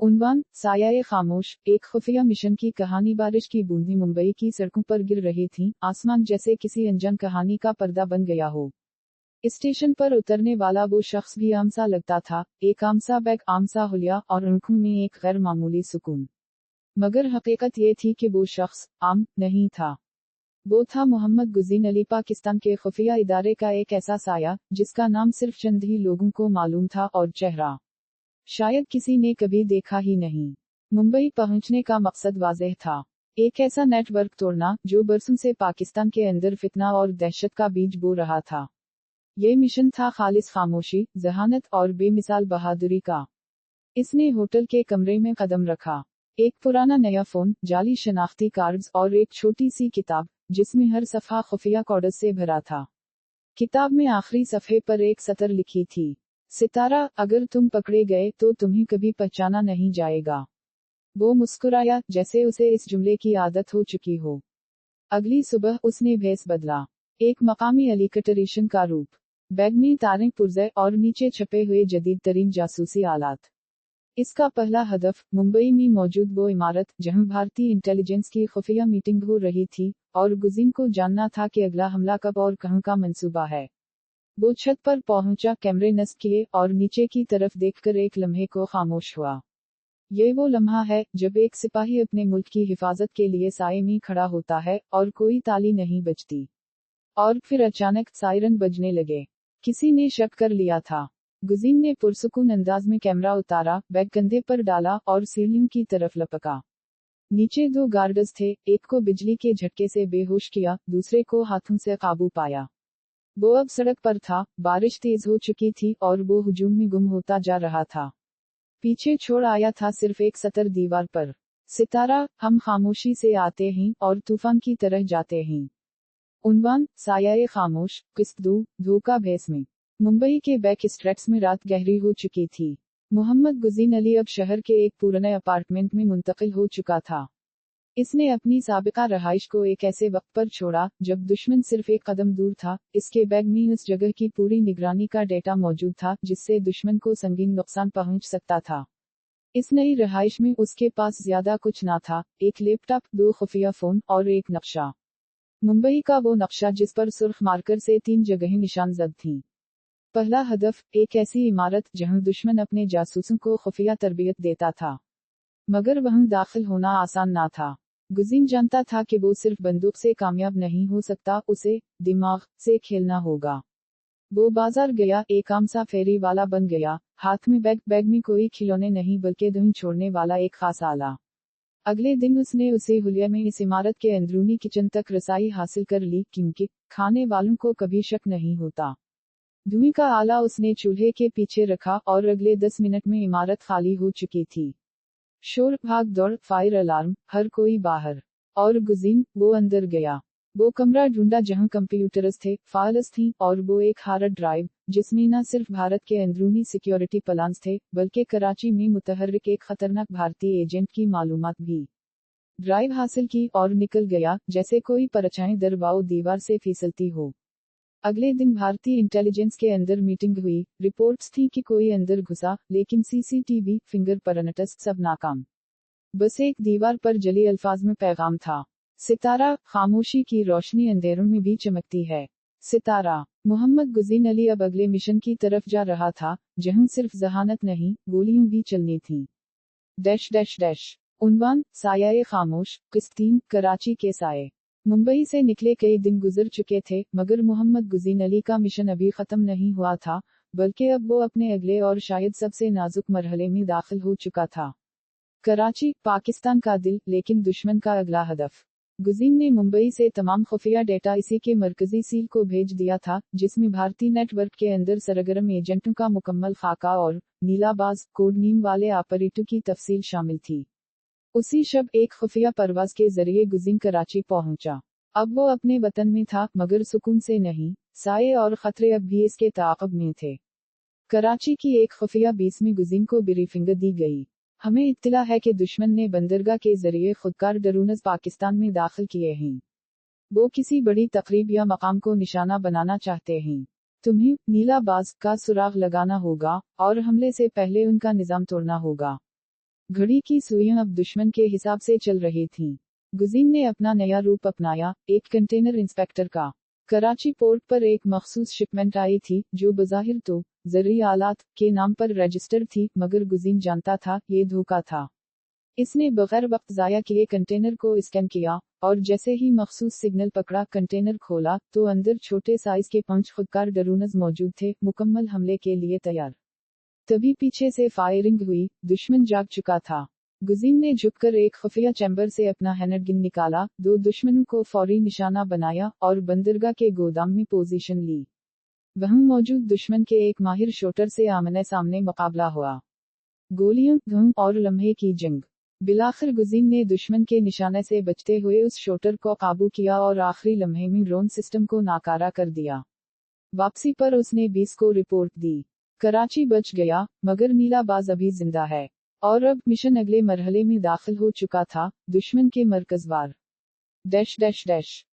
उन्वान, साया खामोश, एक खुफिया मिशन की कहानी। बारिश की बूंदें मुंबई की सड़कों पर गिर रही थीं, आसमान जैसे किसी अनजान कहानी का पर्दा बन गया हो। स्टेशन पर उतरने वाला वो शख्स भी आम सा लगता था, एक आम सा बैग, आम सा हुलिया और आंखों में एक गैर मामूली सुकून। मगर हकीकत ये थी कि वो शख्स आम नहीं था। वो था मोहम्मद गुज़ीन अली, पाकिस्तान के खुफिया इदारे का एक ऐसा साया जिसका नाम सिर्फ चंद ही लोगों को मालूम था और चेहरा शायद किसी ने कभी देखा ही नहीं। मुंबई पहुंचने का मकसद वाज़ेह था, एक ऐसा नेटवर्क तोड़ना जो बरसों से पाकिस्तान के अंदर फितना और दहशत का बीज बो रहा था। ये मिशन था खालिस खामोशी, जहानत और बेमिसाल बहादुरी का। इसने होटल के कमरे में कदम रखा। एक पुराना नया फोन, जाली शनाख्ती कार्ड्स और एक छोटी सी किताब जिसमें हर सफ़ा खुफिया कोड्स से भरा था। किताब में आखिरी सफ़े पर एक सतर लिखी थी, सितारा, अगर तुम पकड़े गए तो तुम्हें कभी पहचाना नहीं जाएगा। वो मुस्कुराया, जैसे उसे इस जुमले की आदत हो चुकी हो। अगली सुबह उसने भेस बदला, एक मकामी अलीकटरीशन का रूप, बैग में तारें पुर्जे और नीचे छपे हुए जदीद तरीन जासूसी आलात। इसका पहला हदफ मुंबई में मौजूद वो इमारत जहां भारतीय इंटेलिजेंस की खुफिया मीटिंग हो रही थी, और गुज़ीन को जानना था कि अगला हमला कब और कहां का मंसूबा है। वो छत पर पहुंचा, कैमरे नस्ब किए और नीचे की तरफ देखकर एक लम्हे को खामोश हुआ। ये वो लम्हा है जब एक सिपाही अपने मुल्क की हिफाजत के लिए साए में खड़ा होता है और कोई ताली नहीं बजती। और फिर अचानक सायरन बजने लगे। किसी ने शक कर लिया था। गुज़ीन ने पुरसुकून अंदाज में कैमरा उतारा, बैग कंधे पर डाला और सीढ़ियों की तरफ लपका। नीचे दो गार्ड्स थे, एक को बिजली के झटके से बेहोश किया, दूसरे को हाथों से काबू पाया। वो अब सड़क पर था, बारिश तेज हो चुकी थी और वो हुजूम में गुम होता जा रहा था। पीछे छोड़ आया था सिर्फ एक सतर दीवार पर, सितारा, हम खामोशी से आते हैं और तूफान की तरह जाते हैं। उन्वान, साया खामोश, किस्त दो, धोखा भेस में। मुंबई के बैक स्ट्रेट्स में रात गहरी हो चुकी थी। मोहम्मद गुज़ीन अली अब शहर के एक पुराने अपार्टमेंट में मुंतकिल हो चुका था। इसने अपनी साबिका रहाइश को एक ऐसे वक्त पर छोड़ा जब दुश्मन सिर्फ एक कदम दूर था। इसके बैग में उस जगह की पूरी निगरानी का डेटा मौजूद था जिससे दुश्मन को संगीन नुकसान पहुंच सकता था। इस नई रहाइश में उसके पास ज्यादा कुछ ना था, एक लैपटॉप, दो खुफिया फोन और एक नक्शा। मुंबई का वो नक्शा जिस पर सुर्ख मार्कर से 3 जगहें निशानजद थीं। पहला हदफ, एक ऐसी इमारत जहां दुश्मन अपने जासूसों को खुफिया तरबियत देता था। मगर वहां दाखिल होना आसान ना था। गुज़ीन जानता था कि वो सिर्फ बंदूक से कामयाब नहीं हो सकता, उसे दिमाग से खेलना होगा। वो बाजार गया, एक आम सा फेरी वाला बन गया, हाथ में बैग, बैग में कोई खिलौने नहीं बल्कि धुन छोड़ने वाला एक खास आला। अगले दिन उसने उसे हुलिया में इस इमारत के अंदरूनी किचन तक रसाई हासिल कर ली, क्योंकि खाने वालों को कभी शक नहीं होता। धुएं का आला उसने चूल्हे के पीछे रखा और अगले 10 मिनट में इमारत खाली हो चुकी थी। शोर, भाग दौड़, फायर अलार्म, हर कोई बाहर। और गुज़ीन, वो अंदर गया। वो कमरा ढूंढा जहां कंप्यूटर्स थे, फाइल्स थीं और वो एक हार्ड ड्राइव जिसमें न सिर्फ भारत के अंदरूनी सिक्योरिटी प्लान्स थे बल्कि कराची में मुतहर्रिक एक खतरनाक भारतीय एजेंट की मालूमात भी। ड्राइव हासिल की और निकल गया जैसे कोई परछाई दरवाओ दीवार से फिसलती हो। अगले दिन भारतीय इंटेलिजेंस के अंदर मीटिंग हुई। रिपोर्ट्स थी कि कोई अंदर घुसा, लेकिन सीसीटीवी, फिंगरप्रिंट्स सब नाकाम। बस एक दीवार पर जली अल्फाज में पैगाम था, सितारा, खामोशी की रोशनी अंधेरों में भी चमकती है। सितारा। मोहम्मद गुज़ीन अली अब अगले मिशन की तरफ जा रहा था, जहां सिर्फ जहानत नहीं, गोलियां भी चलनी थीं। Dash dash dash. उन्वान, साया खामोश, किस्तीन, कराची के साए। मुंबई से निकले कई दिन गुजर चुके थे, मगर मोहम्मद गुज़ीन अली का मिशन अभी खत्म नहीं हुआ था, बल्कि अब वो अपने अगले और शायद सबसे नाजुक मरहले में दाखिल हो चुका था। कराची, पाकिस्तान का दिल, लेकिन दुश्मन का अगला हदफ। गुज़ीन ने मुंबई से तमाम खुफिया डेटा इसी के मरकजी सील को भेज दिया था, जिसमें भारतीय नेटवर्क के अंदर सरगर्म एजेंटों का मुकम्मल खाका और नीलाबाज कोड नीम वाले ऑपरेटरों की तफसील शामिल थी। उसी शब एक खुफिया परवाज के जरिए गुज़ीन कराची पहुंचा। अब वो अपने वतन में था, मगर सुकून से नहीं, साए और खतरे अब भी इसके ताक़ब में थे। कराची की एक खुफिया बेस में गुज़ीन को ब्रीफिंग दी गई। हमें इत्तला है कि दुश्मन ने बंदरगाह के जरिए खुदकार ड्रोन्स पाकिस्तान में दाखिल किए हैं। वो किसी बड़ी तकरीब या मकाम को निशाना बनाना चाहते हैं। तुम्हें नीलाबाज का सुराग लगाना होगा और हमले से पहले उनका निजाम तोड़ना होगा। घड़ी की सुइयां अब दुश्मन के हिसाब से चल रही थीं। गुज़ीन ने अपना नया रूप अपनाया, एक कंटेनर इंस्पेक्टर का। कराची पोर्ट पर एक मखसूस शिपमेंट आई थी, जो बज़ाहिर तो ज़रूरी आलात के नाम पर रजिस्टर थी, मगर गुज़ीन जानता था, ये धोखा था। इसने बगैर वक्त ज़ाया किए कंटेनर को स्कैन किया, और जैसे ही मखसूस सिग्नल पकड़ा, कंटेनर खोला, तो अंदर छोटे साइज के 5 खुदकार ड्रोन्स मौजूद थे, मुकम्मल हमले के लिए तैयार। तभी पीछे से फायरिंग हुई, दुश्मन जाग चुका था। गुज़ीन ने झुककर एक खुफिया चैम्बर से अपना हैंडगन निकाला, 2 दुश्मनों को फौरी निशाना बनाया, और बंदरगाह के गोदाम में पोजीशन ली। वहां मौजूद दुश्मन के एक माहिर शूटर से आमने सामने मुकाबला हुआ। गोलियां, धूम और लम्हे की जंग। बिलाखिर गुज़ीन ने दुश्मन के निशाने से बचते हुए उस शूटर को काबू किया और आखिरी लम्हे में ड्रोन सिस्टम को नाकारा कर दिया। वापसी पर उसने 20 को रिपोर्ट दी। कराची बच गया, मगर नीलाबाज अभी जिंदा है। और अब मिशन अगले मरहले में दाखिल हो चुका था, दुश्मन के मरकज़वार। Dash dash dash